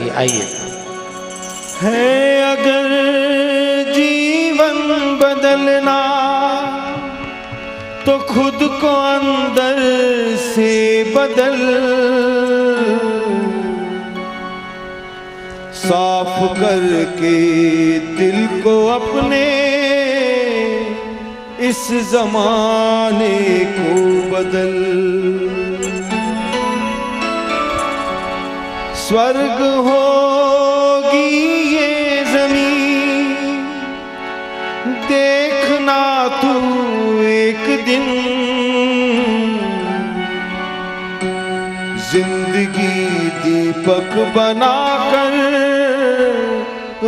गाइए, आइए। है अगर जीवन बदलना तो खुद को अंदर से बदल, साफ करके दिल को अपने इस जमाने को बदल। स्वर्ग होगी ये जमीन देखना तू एक दिन, जिंदगी दीपक बनाकर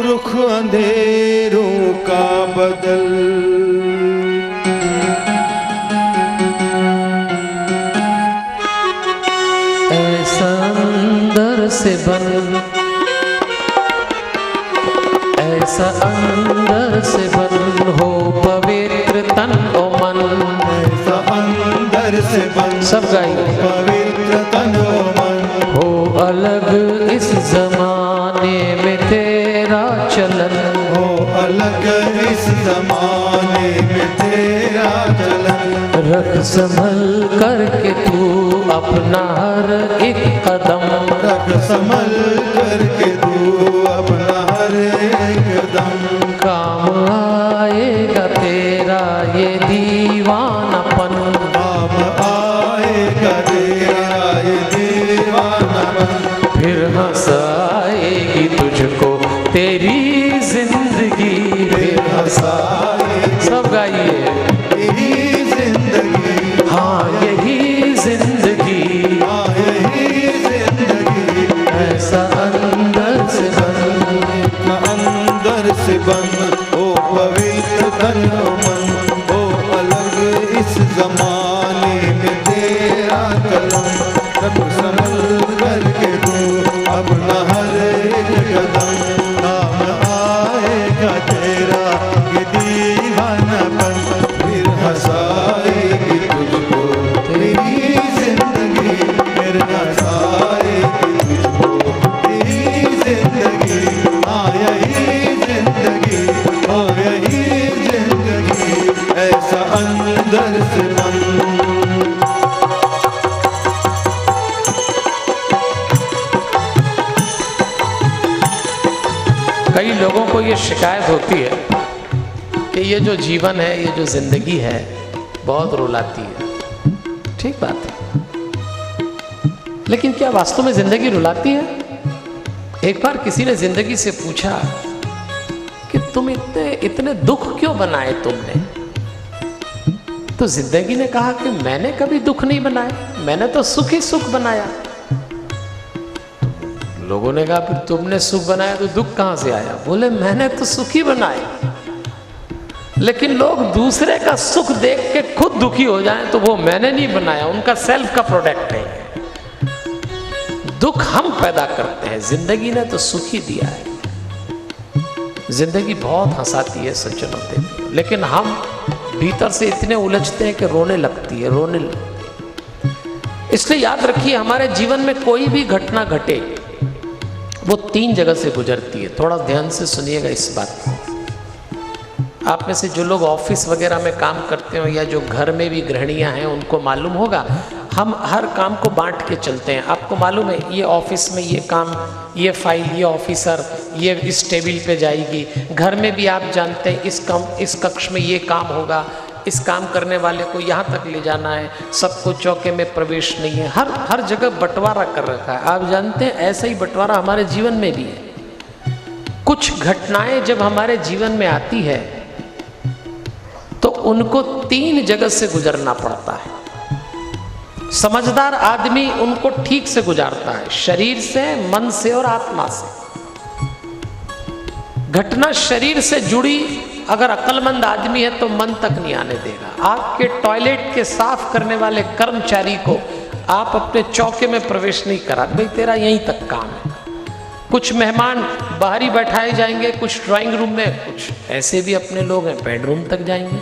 रुख अंधेरों का बदल। ऐसा अंदर से बन, ऐसा अंदर से बन, हो पवित्र तन ओ मन। ऐसा अंदर से बन, सब गाइए, पवित्र तन ओ मन। हो अलग इस जमाने में तेरा चलन, हो अलग इस जमाने में तेरा चलन। रख संभल करके तू अपना हर एक कदम, रख संभल करके तू अपना हर एक कदम। काम आएगा तेरा ये दीवानापन, काम आएगा तेरा ये दीवानापन। फिर हंसाएगी तुझको तेरी जिंदगी, फिर हंसाएगी। सब गाइए, तेरी जिंदगी, हाँ यही जिंदगी, हाँ यही जिंदगी। ऐसा अंदर से बन, अंदर से बन, ओ पवित्र तन ओ मन। ओ अलग इस जमाने में तेरा कलम, रख संभल करके तू अपना हर एक कदम। काम आएगा तेरा ये दीवानापन, फिर हंसाएगी तुझको तेरी जिंदगी, फिर हंसाएगी तुझको तेरी जिंदगी। हाँ यही जिंदगी, हाँ यही जिंदगी। ऐसा अंदर से मन। कई लोगों को ये शिकायत होती है कि ये जो जीवन है, ये जो जिंदगी है, बहुत रुलाती है। ठीक बात है, लेकिन क्या वास्तव में जिंदगी रुलाती है? एक बार किसी ने जिंदगी से पूछा कि तुम इतने दुख क्यों बनाए तुमने? तो जिंदगी ने कहा कि मैंने कभी दुख नहीं बनाए, मैंने तो सुख ही सुख बनाया। लोगों ने कहा फिर तुमने सुख बनाया तो दुख कहां से आया? बोले मैंने तो सुख ही बनाया। लेकिन लोग दूसरे का सुख देख के खुद दुखी हो जाएं तो वो मैंने नहीं बनाया, उनका सेल्फ का प्रोडक्ट नहीं है। दुख हम पैदा करते हैं, जिंदगी ने तो सुख ही दिया है। जिंदगी बहुत हंसाती है सज्जनों पे, लेकिन हम भीतर से इतने उलझते हैं कि रोने लगती है, रोने लगती है। इसलिए याद रखिए, हमारे जीवन में कोई भी घटना घटे वो 3 जगह से गुजरती है। थोड़ा ध्यान से सुनिएगा इस बात को। आप में से जो लोग ऑफिस वगैरह में काम करते हो या जो घर में भी गृहिणियां हैं उनको मालूम होगा, हम हर काम को बांट के चलते हैं। आपको मालूम है ये ऑफिस में ये काम, ये फाइल, ये ऑफिसर, ये इस टेबल पे जाएगी। घर में भी आप जानते हैं इस कक्ष में ये काम होगा, इस काम करने वाले को यहाँ तक ले जाना है, सबको चौके में प्रवेश नहीं है। हर जगह बंटवारा कर रखा है। आप जानते हैं ऐसा ही बंटवारा हमारे जीवन में भी है। कुछ घटनाएं जब हमारे जीवन में आती है तो उनको 3 जगह से गुजरना पड़ता है। समझदार आदमी उनको ठीक से गुजारता है, शरीर से, मन से और आत्मा से। घटना शरीर से जुड़ी अगर अक्लमंद आदमी है तो मन तक नहीं आने देगा। आपके टॉयलेट के साफ करने वाले कर्मचारी को आप अपने चौके में प्रवेश नहीं करा, भाई तेरा यहीं तक काम है। कुछ मेहमान बाहर ही बैठाए जाएंगे, कुछ ड्राइंग रूम में, कुछ ऐसे भी अपने लोग हैं बेडरूम तक जाएंगे।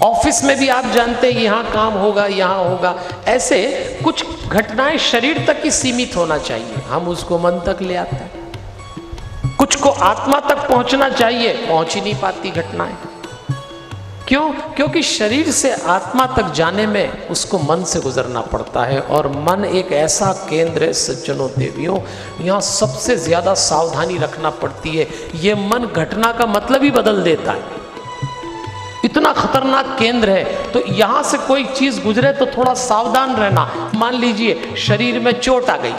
ऑफिस में भी आप जानते हैं यहाँ काम होगा, यहाँ होगा। ऐसे कुछ घटनाएं शरीर तक ही सीमित होना चाहिए, हम उसको मन तक ले आते हैं। कुछ को आत्मा तक पहुंचना चाहिए, पहुंच ही नहीं पाती घटनाएं। क्यों? क्योंकि शरीर से आत्मा तक जाने में उसको मन से गुजरना पड़ता है, और मन एक ऐसा केंद्र है सज्जनों देवियों, यहाँ सबसे ज्यादा सावधानी रखना पड़ती है। ये मन घटना का मतलब ही बदल देता है, इतना खतरनाक केंद्र है। तो यहाँ से कोई चीज गुजरे तो थोड़ा सावधान रहना। मान लीजिए शरीर में चोट आ गई,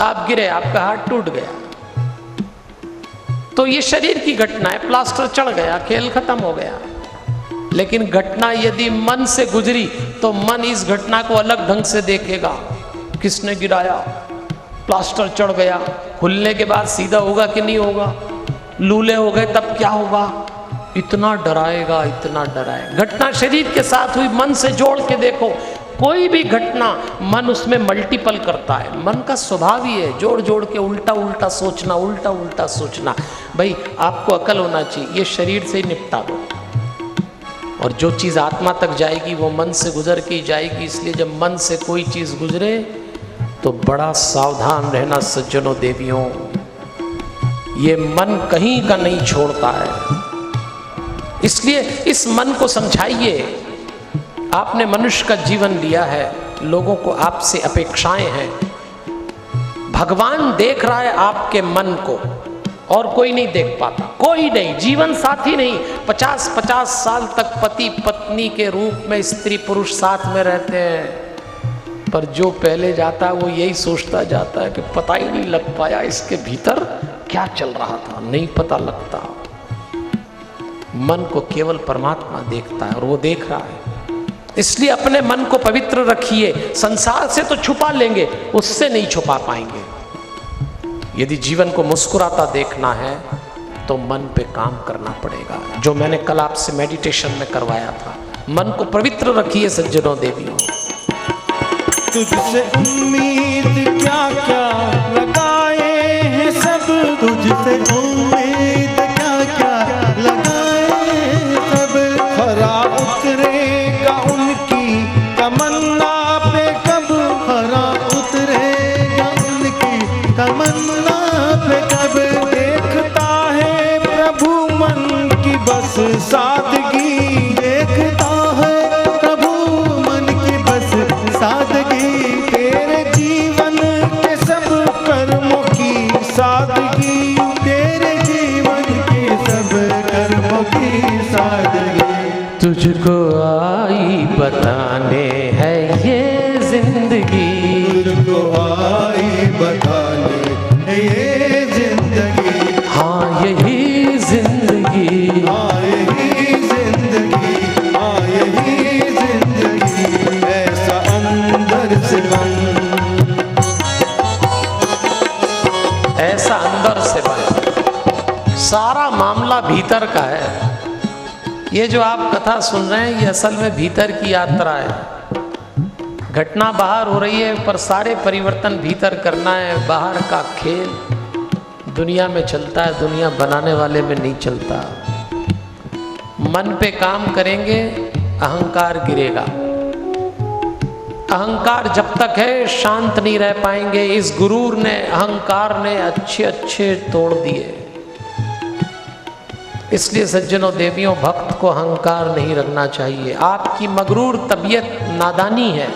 आप गिरे, आपका हाथ टूट गया, तो ये शरीर की घटना है, प्लास्टर चढ़ गया, खेल खत्म हो गया। लेकिन घटना यदि मन से गुजरी तो मन इस घटना को अलग ढंग से देखेगा। किसने गिराया, प्लास्टर चढ़ गया, खुलने के बाद सीधा होगा कि नहीं होगा, लूले हो गए तब क्या होगा, इतना डराएगा, इतना डराएगा। घटना शरीर के साथ हुई, मन से जोड़ के देखो, कोई भी घटना मन उसमें मल्टीपल करता है। मन का स्वभाव ही है जोड़ जोड़ के उल्टा उल्टा सोचना, उल्टा उल्टा सोचना। भाई आपको अकल होना चाहिए, ये शरीर से ही निपटा दो, और जो चीज़ आत्मा तक जाएगी वो मन से गुजर के जाएगी। इसलिए जब मन से कोई चीज़ गुजरे तो बड़ा सावधान रहना सज्जनों देवियों, ये मन कहीं का नहीं छोड़ता है। इसलिए इस मन को समझाइए, आपने मनुष्य का जीवन लिया है, लोगों को आपसे अपेक्षाएं हैं, भगवान देख रहा है आपके मन को, और कोई नहीं देख पाता, कोई नहीं, जीवन साथी नहीं। 50-50 साल तक पति पत्नी के रूप में स्त्री पुरुष साथ में रहते हैं, पर जो पहले जाता है वो यही सोचता जाता है कि पता ही नहीं लग पाया इसके भीतर क्या चल रहा था, नहीं पता लगता। मन को केवल परमात्मा देखता है, और वो देख रहा है। इसलिए अपने मन को पवित्र रखिए। संसार से तो छुपा लेंगे, उससे नहीं छुपा पाएंगे। यदि जीवन को मुस्कुराता देखना है तो मन पे काम करना पड़ेगा, जो मैंने कल आपसे मेडिटेशन में करवाया था। मन को पवित्र रखिए सज्जनों देवियों। तुझसे उम्मीद क्या क्या लगाए हैं सब, तुझसे उम्मीद क्या क्या लगाए हैं सब, खरा उतरेगा उनकी तमन्ना पे कब, खरा उतरेगा उनकी तमन्ना पे कब, देखता है प्रभु मन की बस सादगी, देखता है प्रभु मन की बस सादगी, तेरे जीवन के सब कर्मों की सादगी, तेरे जीवन के सब कर्मों की सादगी, तुझको आई बताने है ये जिंदगी, तुझको आई बताने है ये जिंदगी, हाँ यही जिंदगी, हाँ यही जिंदगी, हाँ यही जिंदगी, ऐसा अंदर से बन, ऐसा अंदर से बने। सारा मामला भीतर का है। ये जो आप कथा सुन रहे हैं ये असल में भीतर की यात्रा है। घटना बाहर हो रही है पर सारे परिवर्तन भीतर करना है। बाहर का खेल दुनिया में चलता है, दुनिया बनाने वाले में नहीं चलता। मन पे काम करेंगे, अहंकार गिरेगा। अहंकार जब तक है शांत नहीं रह पाएंगे। इस गुरूर ने, अहंकार ने अच्छे अच्छे तोड़ दिए। इसलिए सज्जनों देवियों, भक्त को अहंकार नहीं रखना चाहिए। आपकी मगरूर तबीयत नादानी है,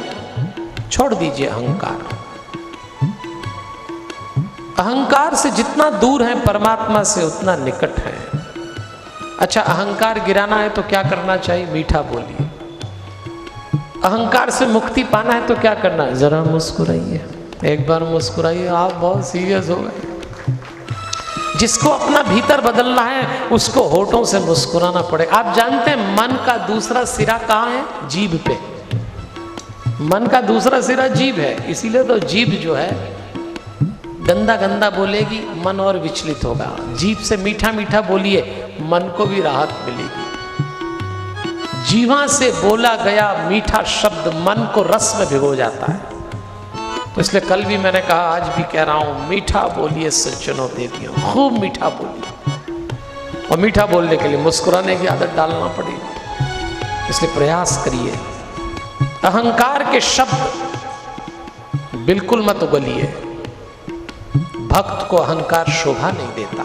छोड़ दीजिए अहंकार। अहंकार से जितना दूर है परमात्मा से उतना निकट है। अच्छा, अहंकार गिराना है तो क्या करना चाहिए? मीठा बोलिए। अहंकार से मुक्ति पाना है तो क्या करना है? जरा मुस्कुराइए, एक बार मुस्कुराइए। आप बहुत सीरियस हो गए। जिसको अपना भीतर बदलना है उसको होठों से मुस्कुराना पड़ेगा। आप जानते हैं मन का दूसरा सिरा कहाँ है? जीभ पे। मन का दूसरा सिरा जीभ है। इसीलिए तो जीभ जो है गंदा गंदा बोलेगी, मन और विचलित होगा। जीभ से मीठा मीठा बोलिए, मन को भी राहत मिलेगी। जीवा से बोला गया मीठा शब्द मन को रस में भिगो जाता है। तो इसलिए कल भी मैंने कहा, आज भी कह रहा हूं, मीठा बोलिए सज्जनों देवियों, खूब मीठा बोलिए। और मीठा बोलने के लिए मुस्कुराने की आदत डालना पड़ेगी। इसलिए प्रयास करिए। अहंकार के शब्द बिल्कुल मत उगलिए। भक्त को अहंकार शोभा नहीं देता।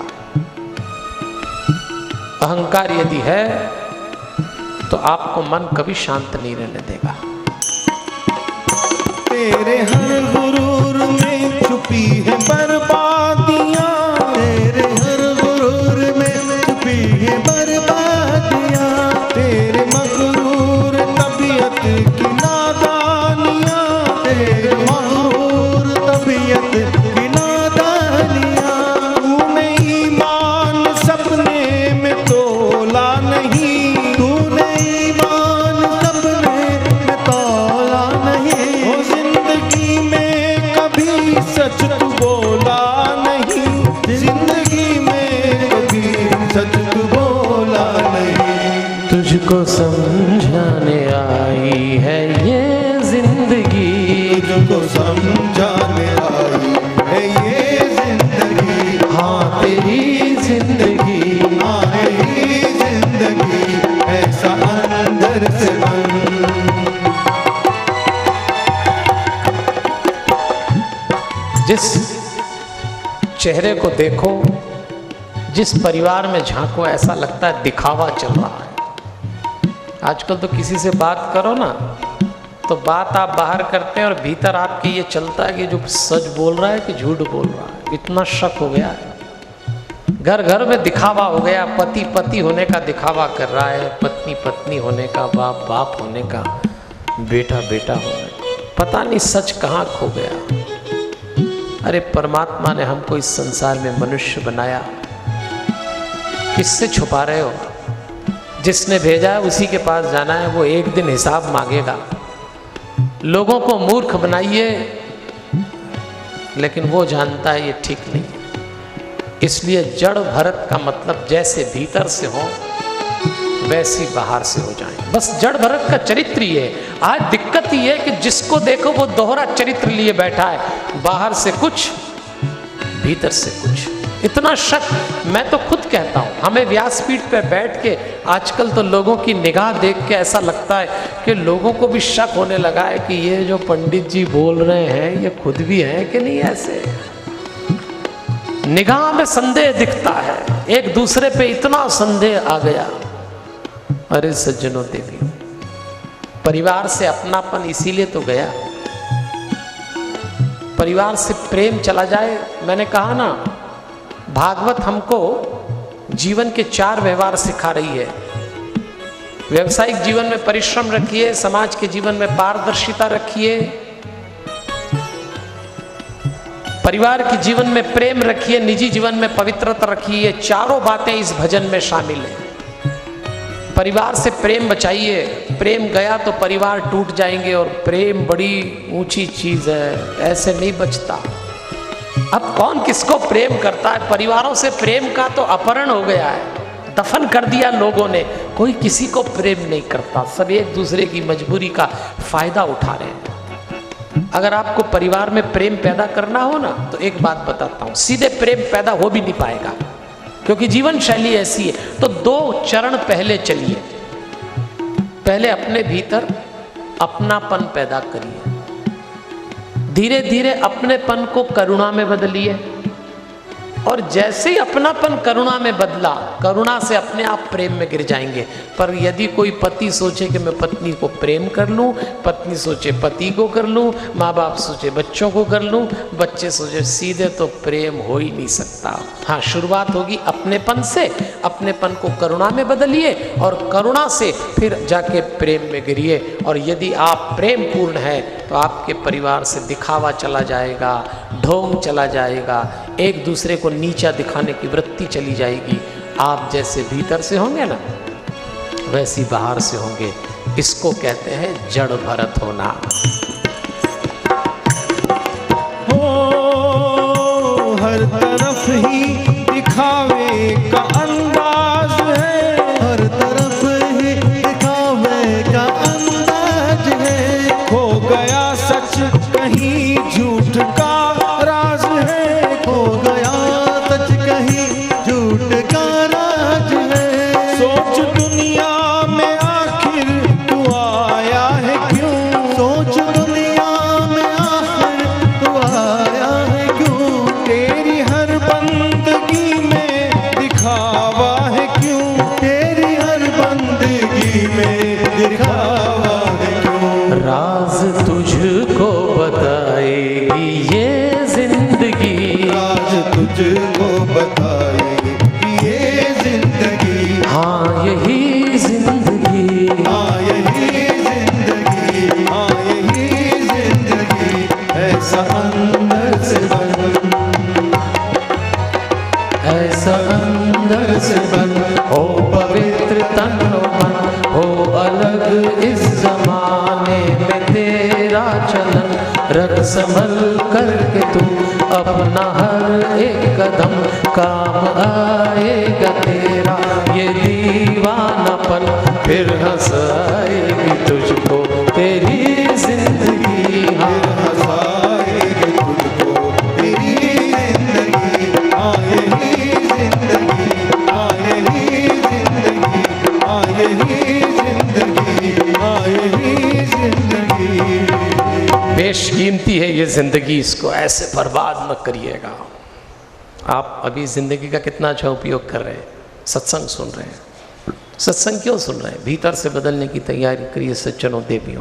अहंकार यदि है तो आपको मन कभी शांत नहीं रहने देगा। तेरे हर गुरूर में छुपी है बर्बादियां, तेरे हर गुरूर में छुपी है बर्बादियां, तेरे मगरूर तबीयत की नादानियां, तेरे मगरूर तबीयत की नादानियां। तूने ईमान सपने में तोला नहीं, तूने ईमान सपने में तोला नहीं। ओ जिंदगी में कभी सच तू बोला नहीं, जिंदगी में कभी सच तू बोला नहीं। तुझको समझाने आई है ये जिंदगी, तुझको समझाने आई है ये जिंदगी। हाँ तेरी जिंदगी। हाँ तेरी जिंदगी ऐसा अंदर से बन। जिस चेहरे को देखो, जिस परिवार में झांको, ऐसा लगता है दिखावा चल रहा है। आजकल तो किसी से बात करो ना तो बात आप बाहर करते हैं और भीतर आपके ये चलता है कि जो सच बोल रहा है कि झूठ बोल रहा है। इतना शक हो गया है। घर घर में दिखावा हो गया। पति पति होने का दिखावा कर रहा है, पत्नी पत्नी होने का, बाप बाप होने का, बेटा बेटा होने का। पता नहीं सच कहाँ खो गया। अरे परमात्मा ने हमको इस संसार में मनुष्य बनाया, किससे छुपा रहे हो? जिसने भेजा है उसी के पास जाना है, वो एक दिन हिसाब मांगेगा। लोगों को मूर्ख बनाइए, लेकिन वो जानता है ये ठीक नहीं। इसलिए जड़ भरत का मतलब जैसे भीतर से हो वैसी बाहर से हो जाए। बस जड़ भरत का चरित्र ही है। आज दिक्कत ये है कि जिसको देखो वो दोहरा चरित्र लिए बैठा है, बाहर से कुछ भीतर से कुछ। इतना शक मैं तो खुद कहता हूँ। हमें व्यासपीठ पे बैठ के आजकल तो लोगों की निगाह देख के ऐसा लगता है कि लोगों को भी शक होने लगा है कि ये जो पंडित जी बोल रहे हैं ये खुद भी हैं कि नहीं। ऐसे निगाह में संदेह दिखता है, एक दूसरे पे इतना संदेह आ गया। अरे सज्जनों देवी, परिवार से अपनापन इसीलिए तो गया। परिवार से प्रेम चला जाए। मैंने कहा ना, भागवत हमको जीवन के 4 व्यवहार सिखा रही है। व्यवसायिक जीवन में परिश्रम रखिए, समाज के जीवन में पारदर्शिता रखिए, परिवार के जीवन में प्रेम रखिए, निजी जीवन में पवित्रता रखिए। ये चारों बातें इस भजन में शामिल है। परिवार से प्रेम बचाइए। प्रेम गया तो परिवार टूट जाएंगे, और प्रेम बड़ी ऊंची चीज है, ऐसे नहीं बचता। अब कौन किसको प्रेम करता है? परिवारों से प्रेम का तो अपहरण हो गया है, दफन कर दिया लोगों ने। कोई किसी को प्रेम नहीं करता, सब एक दूसरे की मजबूरी का फायदा उठा रहे हैं। अगर आपको परिवार में प्रेम पैदा करना हो ना, तो एक बात बताता हूं, सीधे प्रेम पैदा हो भी नहीं पाएगा, क्योंकि जीवन शैली ऐसी है। तो 2 चरण पहले चलिए। पहले अपने भीतर अपनापन पैदा करिए, धीरे धीरे अपनेपन को करुणा में बदलिए, और जैसे ही अपनापन करुणा में बदला, करुणा से अपने आप प्रेम में गिर जाएंगे। पर यदि कोई पति सोचे कि मैं पत्नी को प्रेम कर लूं, पत्नी सोचे पति को कर लूं, माँ बाप सोचे बच्चों को कर लूं, बच्चे सोचे, सीधे तो प्रेम हो ही नहीं सकता। हाँ, शुरुआत होगी अपनेपन से। अपनेपन को करुणा में बदलिए, और करुणा से फिर जाके प्रेम में गिरिए। और यदि आप प्रेम पूर्ण है तो आपके परिवार से दिखावा चला जाएगा, ढोंग चला जाएगा, एक दूसरे को नीचा दिखाने की वृत्ति चली जाएगी। आप जैसे भीतर से होंगे ना, वैसी बाहर से होंगे। इसको कहते हैं जड़ भरत होना। हो हर तरफ ही दिखावे का अंदाज है, हर तरफ ही दिखावे का अंदाज है। खो गया सच कहीं झूठ का राज है, खो गया सच कहीं झूठ का राज है। सोच दुनिया में आखिर तू आया है क्यों, सोच दुनिया में आखिर तुझको बताए कि ये जिंदगी, हाँ यही जिंदगी, हाँ यही जिंदगी, हाँ यही जिंदगी, ऐसा अंदर से बन, ऐसा अंदर से बन, हो पवित्र तन मन, हो अलग इस जमाने में तेरा चलन, रख संभल करके तू अपना हर एक कदम, काम आएगा तेरा ये दीवानापन, फिर हंसाएगी तुझको तेरी जिंदगी, हाँ हंसाएगी तुझको तेरी जिंदगी, हाँ यही जिंदगी, हाँ यही जिंदगी, हाँ यही जिंदगी, हाँ यही जिंदगी। बेशकीमती है ये ज़िंदगी, इसको ऐसे बर्बाद मत करिएगा। आप अभी ज़िंदगी का कितना अच्छा उपयोग कर रहे हैं, सत्संग सुन रहे हैं। सत्संग क्यों सुन रहे हैं? भीतर से बदलने की तैयारी करिए सज्जनों देवियों।